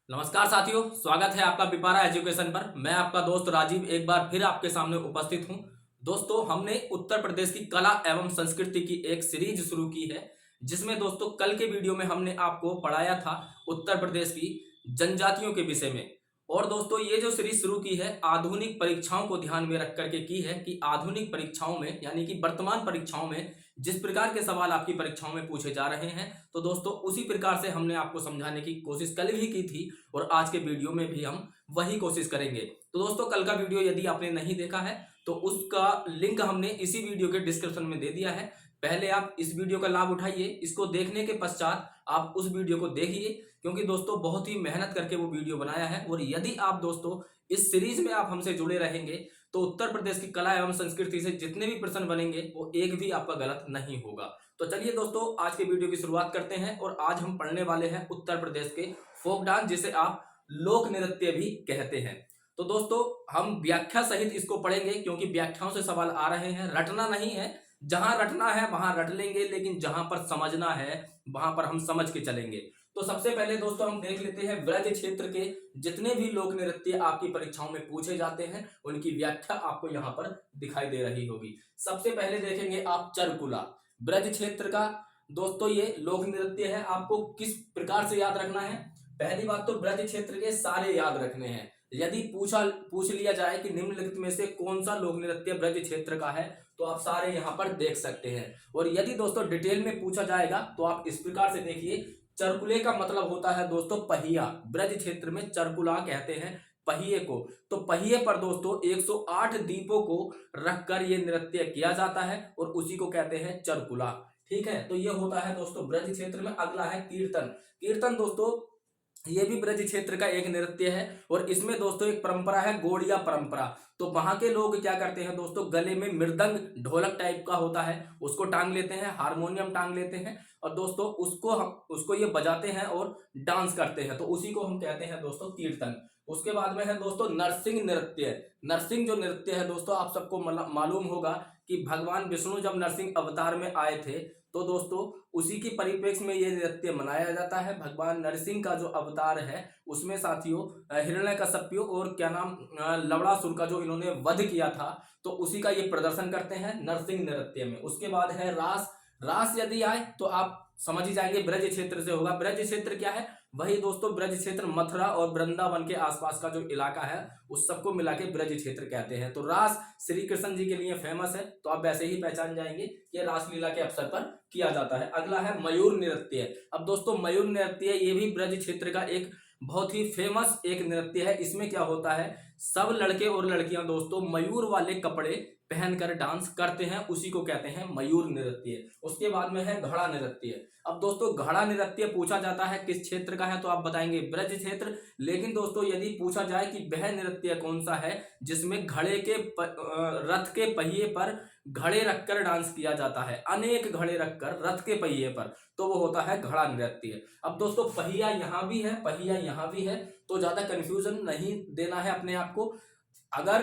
नमस्कार साथियों, स्वागत है आपका पिपारा एजुकेशन पर। मैं आपका दोस्त राजीव एक बार फिर आपके सामने उपस्थित हूं। दोस्तों, हमने उत्तर प्रदेश की कला एवं संस्कृति की एक सीरीज शुरू की है, जिसमें दोस्तों कल के वीडियो में हमने आपको पढ़ाया था उत्तर प्रदेश की जनजातियों के विषय में। और दोस्तों, ये जो सीरीज शुरू की है आधुनिक परीक्षाओं को ध्यान में रख करके की है कि आधुनिक परीक्षाओं में यानी कि वर्तमान परीक्षाओं में जिस प्रकार के सवाल आपकी परीक्षाओं में पूछे जा रहे हैं, तो दोस्तों उसी प्रकार से हमने आपको समझाने की कोशिश कल भी की थी और आज के वीडियो में भी हम वही कोशिश करेंगे। तो दोस्तों, कल का वीडियो यदि आपने नहीं देखा है तो उसका लिंक हमने इसी वीडियो के डिस्क्रिप्शन में दे दिया है। पहले आप इस वीडियो का लाभ उठाइए, इसको देखने के पश्चात आप उस वीडियो को देखिए, क्योंकि दोस्तों बहुत ही मेहनत करके वो वीडियो बनाया है। और यदि आप दोस्तों इस सीरीज में आप हमसे जुड़े रहेंगे तो उत्तर प्रदेश की कला एवं संस्कृति से जितने भी प्रश्न बनेंगे वो एक भी आपका गलत नहीं होगा। तो चलिए दोस्तों, आज के वीडियो की शुरुआत करते हैं। और आज हम पढ़ने वाले हैं उत्तर प्रदेश के फोक डांस, जिसे आप लोक नृत्य भी कहते हैं। तो दोस्तों, हम व्याख्या सहित इसको पढ़ेंगे, क्योंकि व्याख्याओं से सवाल आ रहे हैं। रटना नहीं है, जहां रटना है वहां रट लेंगे, लेकिन जहां पर समझना है वहां पर हम समझ के चलेंगे। तो सबसे पहले दोस्तों हम देख लेते हैं ब्रज क्षेत्र के जितने भी लोक नृत्य आपकी परीक्षाओं में पूछे जाते हैं उनकी व्याख्या आपको यहाँ पर दिखाई दे रही होगी। सबसे पहले देखेंगे आप चरकुला, ब्रज क्षेत्र का। दोस्तों ये लोक नृत्य है, आपको किस प्रकार से याद रखना है? पहली बात तो ब्रज क्षेत्र के सारे याद रखने हैं। यदि पूछ लिया जाए कि निम्नलिखित में से कौन सा लोक नृत्य ब्रज क्षेत्र का है, तो आप सारे यहाँ पर देख सकते हैं। और यदि दोस्तों डिटेल में पूछा जाएगा तो आप इस प्रकार से देखिए। चरकुले का मतलब होता है दोस्तों पहिया। ब्रज क्षेत्र में चरकुला कहते हैं पहिए को। तो पहिए पर दोस्तों 108 दीपों को रखकर ये नृत्य किया जाता है और उसी को कहते हैं चरकुला। ठीक है, तो ये होता है दोस्तों ब्रज क्षेत्र में। अगला है कीर्तन। कीर्तन दोस्तों ये भी ब्रज क्षेत्र का एक नृत्य है और इसमें दोस्तों एक परंपरा है गोड़िया परंपरा। तो वहां के लोग क्या करते हैं दोस्तों, गले में मृदंग ढोलक टाइप का होता है उसको टांग लेते हैं, हारमोनियम टांग लेते हैं और दोस्तों उसको ये बजाते हैं और डांस करते हैं। तो उसी को हम कहते हैं दोस्तों कीर्तन। उसके बाद में है दोस्तों नरसिंह नृत्य। नरसिंह जो नृत्य है दोस्तों, आप सबको मालूम होगा कि भगवान विष्णु जब नरसिंह अवतार में आए थे, तो दोस्तों उसी की परिप्रेक्ष्य में ये नृत्य मनाया जाता है। भगवान नरसिंह का जो अवतार है उसमें साथियों हिरण्यकश्यप और क्या नाम लवणासुर का जो इन्होंने वध किया था, तो उसी का ये प्रदर्शन करते हैं नरसिंह नृत्य में। उसके बाद है रास। रास यदि आए तो आप समझ ही जाएंगे ब्रज क्षेत्र से होगा। ब्रज क्षेत्र क्या है? वही दोस्तों ब्रज क्षेत्र मथुरा और वृंदावन के आसपास का जो इलाका है उस सबको मिला के ब्रज क्षेत्र कहते हैं। तो रास श्री कृष्ण जी के लिए फेमस है, तो आप वैसे ही पहचान जाएंगे कि रासलीला के अवसर पर किया जाता है। अगला है मयूर नृत्य। अब दोस्तों मयूर नृत्य ये भी ब्रज क्षेत्र का एक बहुत ही फेमस एक नृत्य है। इसमें क्या होता है, सब लड़के और लड़कियां दोस्तों मयूर वाले कपड़े पहनकर डांस करते हैं, उसी को कहते हैं मयूर नृत्य। उसके बाद में है घड़ा नृत्य। अब दोस्तों घड़ा नृत्य पूछा जाता है किस क्षेत्र का है, तो आप बताएंगे ब्रज क्षेत्र। लेकिन दोस्तों यदि पूछा जाए कि वह नृत्य कौन सा है जिसमें घड़े के रथ के पहिए पर घड़े रखकर डांस किया जाता है, अनेक घड़े रखकर रथ के पहिए पर, तो वो होता है घड़ा नृत्य। अब दोस्तों पहिया यहाँ भी है, पहिया यहाँ भी है, तो ज्यादा कंफ्यूजन नहीं देना है अपने आप को। अगर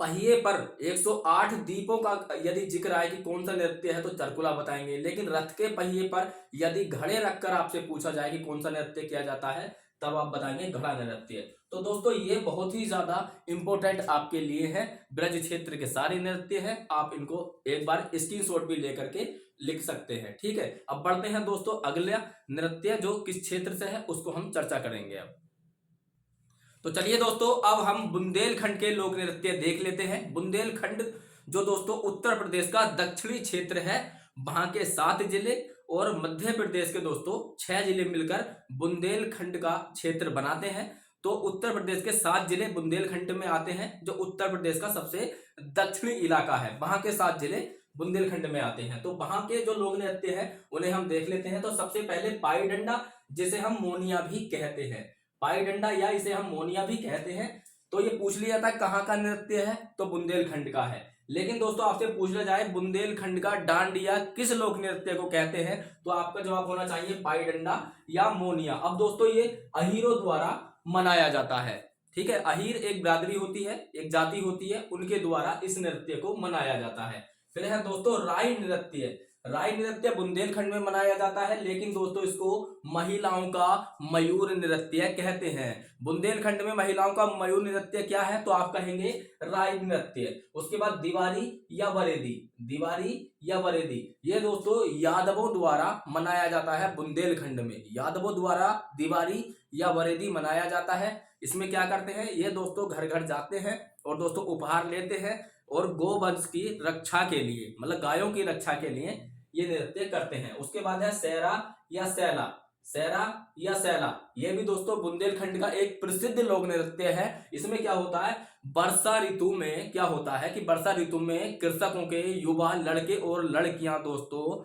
पहिए पर 108 दीपों का यदि जिक्र आए कि कौन सा नृत्य है तो चरकुला बताएंगे। लेकिन रथ के पहिए पर यदि घड़े रखकर आपसे पूछा जाए कि कौन सा नृत्य किया जाता है, तब आप बताएंगे घड़ा नृत्य। तो दोस्तों ये बहुत ही ज्यादा इंपॉर्टेंट आपके लिए है। ब्रज क्षेत्र के सारे नृत्य हैं, आप इनको एक बार स्क्रीनशॉट भी लेकर के लिख सकते हैं। ठीक है, अब बढ़ते हैं दोस्तों अगला नृत्य जो किस क्षेत्र से है उसको हम चर्चा करेंगे अब। तो चलिए दोस्तों, अब हम बुंदेलखंड के लोक नृत्य देख लेते हैं। बुंदेलखंड जो दोस्तों उत्तर प्रदेश का दक्षिणी क्षेत्र है, वहां के 7 जिले और मध्य प्रदेश के दोस्तों 6 जिले मिलकर बुंदेलखंड का क्षेत्र बनाते हैं। तो उत्तर प्रदेश के 7 जिले बुंदेलखंड में आते हैं, जो उत्तर प्रदेश का सबसे दक्षिणी इलाका है। वहां के 7 जिले बुंदेलखंड में आते हैं। तो वहां के जो लोक नृत्य है उन्हें हम देख लेते हैं। तो सबसे पहले पाई डंडा, जिसे हम मोनिया भी कहते हैं, पाई डंडा या इसे हम मोनिया भी कहते हैं। तो ये पूछ लिया था कहाँ का नृत्य है, तो बुंदेलखंड का है। लेकिन दोस्तों आपसे पूछ लिया जाए बुंदेलखंड का डांडिया किस लोक नृत्य को कहते हैं, तो आपका जवाब होना चाहिए पाई डंडा या मोनिया। अब दोस्तों ये अहीरों द्वारा मनाया जाता है। ठीक है, अहीर एक बिरादरी होती है, एक जाति होती है, उनके द्वारा इस नृत्य को मनाया जाता है। फिर है दोस्तों राई नृत्य। राई नृत्य बुंदेलखंड में मनाया जाता है, लेकिन दोस्तों इसको महिलाओं का मयूर नृत्य कहते हैं। बुंदेलखंड में महिलाओं का मयूर नृत्य क्या है, तो आप कहेंगे राई नृत्य। उसके बाद दिवारी या वरेदी, दिवारी या वरेदी, ये दोस्तों यादवों द्वारा मनाया जाता है। बुंदेलखंड में यादवों द्वारा दिवारी या वरेदी मनाया जाता है। इसमें क्या करते हैं, ये दोस्तों घर घर जाते हैं और दोस्तों उपहार लेते हैं और गोवंश की रक्षा के लिए, मतलब गायों की रक्षा के लिए ये नृत्य करते हैं। उसके बाद है सैरा या सैला, सैरा या सैला, ये भी दोस्तों बुंदेलखंड का एक प्रसिद्ध लोक नृत्य है। इसमें क्या होता है, वर्षा ऋतु में क्या होता है कि वर्षा ऋतु में कृषकों के युवा लड़के और लड़कियां दोस्तों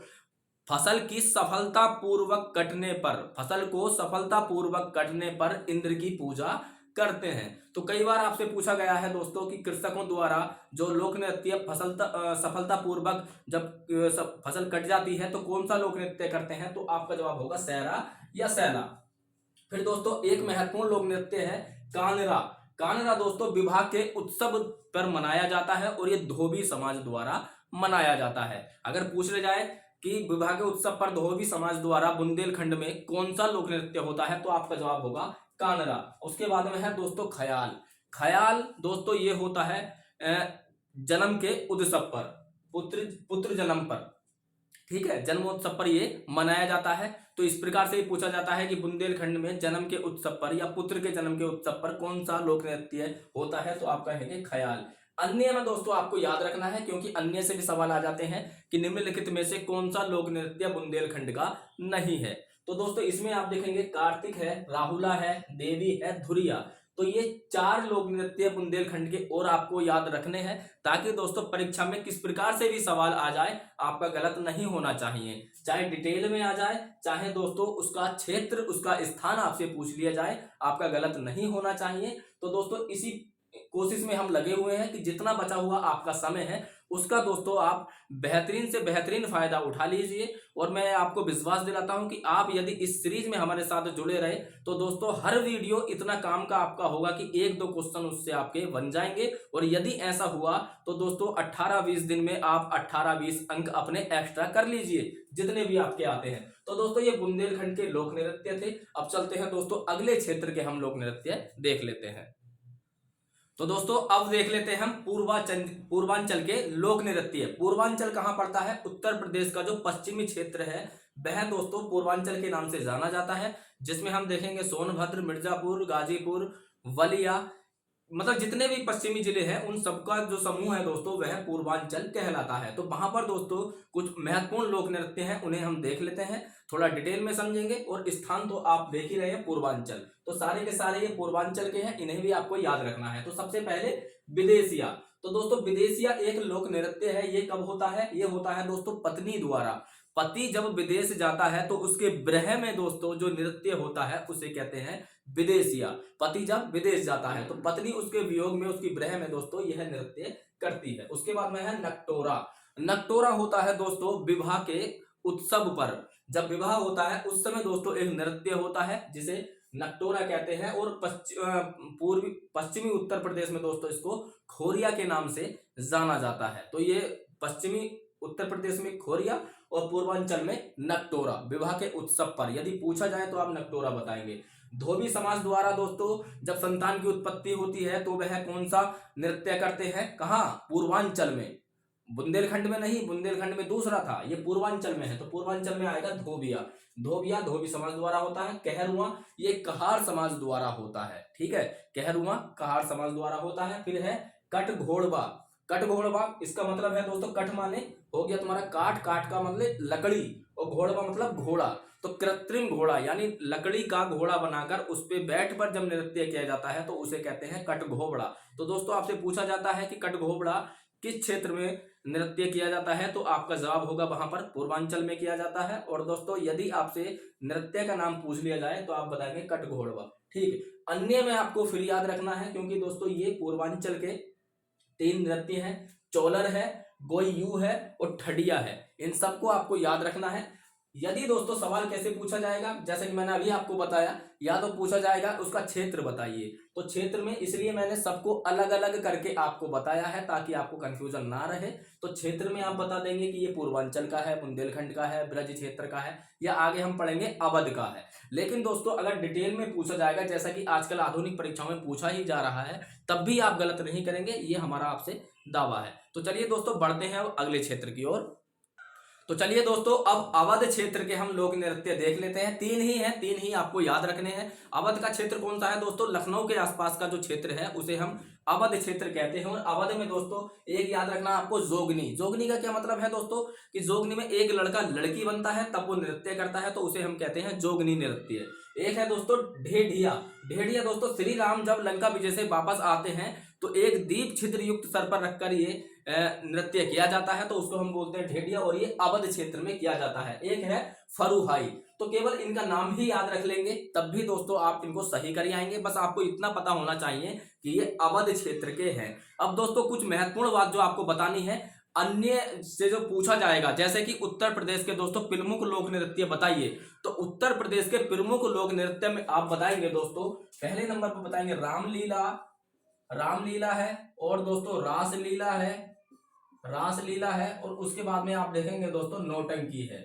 फसल की सफलता पूर्वक कटने पर, फसल को सफलता पूर्वक कटने पर इंद्र की पूजा करते हैं। तो कई बार आपसे पूछा गया है दोस्तों कि कृषकों द्वारा जो लोक नृत्य सफलता पूर्वक जब फसल कट जाती है तो कौन सा लोक नृत्य करते हैं, तो आपका जवाब होगा सैरा या सैला। फिर दोस्तों एक महत्वपूर्ण लोक नृत्य है कानरा। कानरा दोस्तों विवाह के उत्सव पर मनाया जाता है और ये धोबी समाज द्वारा मनाया जाता है। अगर पूछ ले जाए कि विवाह के उत्सव पर धोबी समाज द्वारा बुंदेलखंड में कौन सा लोक नृत्य होता है, तो आपका जवाब होगा कानरा। उसके बाद में है दोस्तों ख्याल। ख्याल दोस्तों ये होता है जन्म के उत्सव पर, पुत्र जन्म पर, ठीक है, जन्मोत्सव पर ये मनाया जाता है। तो इस प्रकार से पूछा जाता है कि बुंदेलखंड में जन्म के उत्सव पर या पुत्र के जन्म के उत्सव पर कौन सा लोक नृत्य होता है, तो आप कहेंगे ख्याल। अन्य में दोस्तों आपको याद रखना है, क्योंकि अन्य से भी सवाल आ जाते हैं कि निम्नलिखित में से कौन सा लोक नृत्य बुंदेलखंड का नहीं है। तो दोस्तों इसमें आप देखेंगे कार्तिक है, राहुला है, देवी है, धुरिया। तो ये 4 लोक नृत्य बुंदेलखंड के और आपको याद रखने हैं, ताकि दोस्तों परीक्षा में किस प्रकार से भी सवाल आ जाए आपका गलत नहीं होना चाहिए। चाहे डिटेल में आ जाए, चाहे दोस्तों उसका क्षेत्र, उसका स्थान आपसे पूछ लिया जाए, आपका गलत नहीं होना चाहिए। तो दोस्तों इसी कोशिश में हम लगे हुए हैं कि जितना बचा हुआ आपका समय है उसका दोस्तों आप बेहतरीन से बेहतरीन फायदा उठा लीजिए। और मैं आपको विश्वास दिलाता हूं कि आप यदि इस सीरीज में हमारे साथ जुड़े रहे तो दोस्तों हर वीडियो इतना काम का आपका होगा कि 1-2 क्वेश्चन उससे आपके बन जाएंगे। और यदि ऐसा हुआ तो दोस्तों 18-20 दिन में आप 18-20 अंक अपने एक्स्ट्रा कर लीजिए, जितने भी आपके आते हैं। तो दोस्तों ये बुंदेलखंड के लोक नृत्य थे। अब चलते हैं दोस्तों अगले क्षेत्र के हम लोक नृत्य देख लेते हैं। तो दोस्तों अब देख लेते हैं हम पूर्वांचल के लोक नृत्य। पूर्वांचल कहां पड़ता है, उत्तर प्रदेश का जो पश्चिमी क्षेत्र है वह दोस्तों पूर्वांचल के नाम से जाना जाता है, जिसमें हम देखेंगे सोनभद्र, मिर्जापुर, गाजीपुर, बलिया, मतलब जितने भी पश्चिमी जिले हैं उन सबका जो समूह है दोस्तों वह पूर्वांचल कहलाता है। तो वहां पर दोस्तों कुछ महत्वपूर्ण लोक नृत्य हैं, उन्हें हम देख लेते हैं, थोड़ा डिटेल में समझेंगे। और स्थान तो आप देख ही रहे हैं पूर्वांचल, तो सारे के सारे ये पूर्वांचल के हैं, इन्हें भी आपको याद रखना है। तो सबसे पहले विदेशिया। तो दोस्तों विदेशिया एक लोक नृत्य है। ये कब होता है, ये होता है दोस्तों पत्नी द्वारा। पति जब विदेश जाता है तो उसके विरह में दोस्तों जो नृत्य होता है उसे कहते हैं विदेशिया। पति जब विदेश जाता है तो पत्नी उसके वियोग में, उसकी विरह में दोस्तों यह नृत्य करती है। उसके बाद में है नकटोरा। नकटोरा होता है दोस्तों विवाह के उत्सव पर, जब विवाह होता है उस समय दोस्तों एक नृत्य होता है जिसे नकटोरा कहते हैं। और पश्चिमी उत्तर प्रदेश में दोस्तों इसको खोरिया के नाम से जाना जाता है। तो ये पश्चिमी उत्तर प्रदेश में खोरिया और पूर्वांचल में नकटोरा। विवाह के उत्सव पर यदि पूछा जाए तो आप नकटोरा बताएंगे। धोबी समाज द्वारा दोस्तों जब संतान की उत्पत्ति होती है तो वह कौन सा नृत्य करते हैं, कहां, पूर्वांचल में, बुंदेलखंड में नहीं, बुंदेलखंड में दूसरा था, ये पूर्वांचल में है। तो पूर्वांचल में आएगा धोबिया। धोबिया धोबी समाज द्वारा होता है। कहरुआ ये कहार समाज द्वारा होता है, ठीक है, कहरुआ कहार समाज द्वारा होता है। फिर है कट घोड़वा। कट घोड़वा इसका मतलब है दोस्तों, कट माने हो गया तुम्हारा काट, काट का मतलब लकड़ी, और घोड़वा मतलब घोड़ा। तो कृत्रिम घोड़ा यानी लकड़ी का घोड़ा बनाकर उस पे बैठ पर जब नृत्य किया जाता है तो उसे कहते हैं कट घोबड़ा। तो दोस्तों आपसे पूछा जाता है कि कट घोबड़ा किस क्षेत्र में नृत्य किया जाता है, तो आपका जवाब होगा वहां पर पूर्वांचल में किया जाता है। और दोस्तों यदि आपसे नृत्य का नाम पूछ लिया जाए तो आप बताएंगे कट घोड़वा, ठीक। अन्य में आपको फिर याद रखना है, क्योंकि दोस्तों ये पूर्वांचल के 3 नृत्य हैं, चोलर है, गोईयू है और ठडिया है। इन सबको आपको याद रखना है। यदि दोस्तों सवाल कैसे पूछा जाएगा, जैसे कि मैंने अभी आपको बताया, या तो पूछा जाएगा उसका क्षेत्र बताइए, तो क्षेत्र में इसलिए मैंने सबको अलग अलग करके आपको बताया है ताकि आपको कंफ्यूजन ना रहे। तो क्षेत्र में आप बता देंगे कि ये पूर्वांचल का है, बुंदेलखंड का है, ब्रज क्षेत्र का है, या आगे हम पढ़ेंगे अवध का है। लेकिन दोस्तों अगर डिटेल में पूछा जाएगा, जैसा कि आजकल आधुनिक परीक्षाओं में पूछा ही जा रहा है, तब भी आप गलत नहीं करेंगे, ये हमारा आपसे दावा है। तो चलिए दोस्तों बढ़ते हैं अब अगले क्षेत्र की ओर। तो चलिए दोस्तों अब अवध क्षेत्र के हम लोक नृत्य देख लेते हैं। तीन ही हैं, तीन ही आपको याद रखने हैं। अवध का क्षेत्र कौन सा है दोस्तों? लखनऊ के आसपास का जो क्षेत्र है उसे हम अवध क्षेत्र कहते हैं। और अवध में दोस्तों एक याद रखना आपको, जोगनी। जोगनी का क्या मतलब है दोस्तों? कि जोगनी में एक लड़का लड़की बनता है तब वो नृत्य करता है, तो उसे हम कहते हैं जोगनी नृत्य। एक है दोस्तों ढेढ़िया। ढेढ़िया दोस्तों श्री राम जब लंका विजय से वापस आते हैं तो एक दीप छिद्र युक्त सर पर रखकर ये नृत्य किया जाता है, तो उसको हम बोलते हैं ढेढ़िया, और ये अवध क्षेत्र में किया जाता है। एक है फरुहाई। तो केवल इनका नाम ही याद रख लेंगे तब भी दोस्तों आप इनको सही कर आएंगे। बस आपको इतना पता होना चाहिए कि ये अवध क्षेत्र के हैं। अब दोस्तों कुछ महत्वपूर्ण बात जो आपको बतानी है, अन्य से जो पूछा जाएगा, जैसे कि उत्तर प्रदेश के दोस्तों प्रमुख लोक नृत्य बताइए, तो उत्तर प्रदेश के प्रमुख लोक नृत्य में आप बताएंगे दोस्तों, पहले नंबर पर बताएंगे रामलीला। रामलीला है, और दोस्तों रासलीला है, रासलीला है, और उसके बाद में आप देखेंगे दोस्तों नौटंकी है,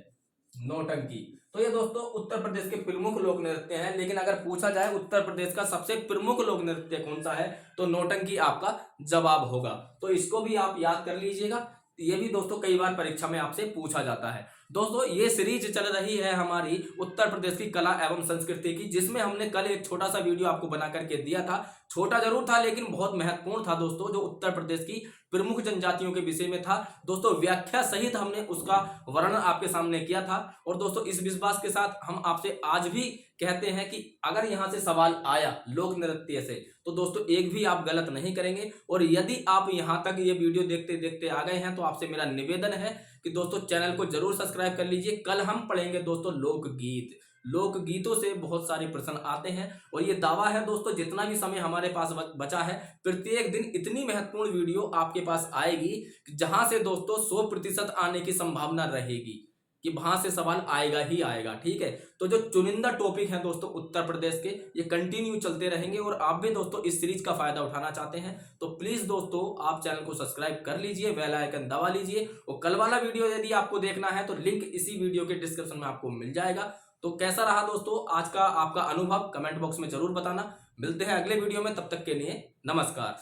नौटंकी। तो ये दोस्तों उत्तर प्रदेश के प्रमुख लोक नृत्य हैं। लेकिन अगर पूछा जाए उत्तर प्रदेश का सबसे प्रमुख लोक नृत्य कौन सा है, तो नौटंकी आपका जवाब होगा। तो इसको भी आप याद कर लीजिएगा, ये भी दोस्तों कई बार परीक्षा में आपसे पूछा जाता है। दोस्तों ये सीरीज चल रही है हमारी उत्तर प्रदेश की कला एवं संस्कृति की, जिसमें हमने कल एक छोटा सा वीडियो आपको बना करके दिया था। छोटा जरूर था लेकिन बहुत महत्वपूर्ण था दोस्तों, जो उत्तर प्रदेश की प्रमुख जनजातियों के विषय में था दोस्तों। व्याख्या सहित हमने उसका वर्णन आपके सामने किया था। और दोस्तों इस विश्वास के साथ हम आपसे आज भी कहते हैं कि अगर यहां से सवाल आया लोक नृत्य से, तो दोस्तों एक भी आप गलत नहीं करेंगे। और यदि आप यहां तक ये वीडियो देखते देखते आ गए हैं तो आपसे मेरा निवेदन है कि दोस्तों चैनल को जरूर सब्सक्राइब कर लीजिए। कल हम पढ़ेंगे दोस्तों लोकगीत। लोकगीतों से बहुत सारे प्रश्न आते हैं, और ये दावा है दोस्तों जितना भी समय हमारे पास बचा है, प्रत्येक दिन इतनी महत्वपूर्ण वीडियो आपके पास आएगी जहां से दोस्तों 100% आने की संभावना रहेगी कि वहां से सवाल आएगा ही आएगा। ठीक है, तो जो चुनिंदा टॉपिक है दोस्तों उत्तर प्रदेश के, ये कंटिन्यू चलते रहेंगे। और आप भी दोस्तों इस सीरीज का फायदा उठाना चाहते हैं तो प्लीज दोस्तों आप चैनल को सब्सक्राइब कर लीजिए, बेल आइकन दबा लीजिए। और कल वाला वीडियो यदि आपको देखना है तो लिंक इसी वीडियो के डिस्क्रिप्शन में आपको मिल जाएगा। तो कैसा रहा दोस्तों आज का आपका अनुभव, कमेंट बॉक्स में जरूर बताना। मिलते हैं अगले वीडियो में, तब तक के लिए नमस्कार।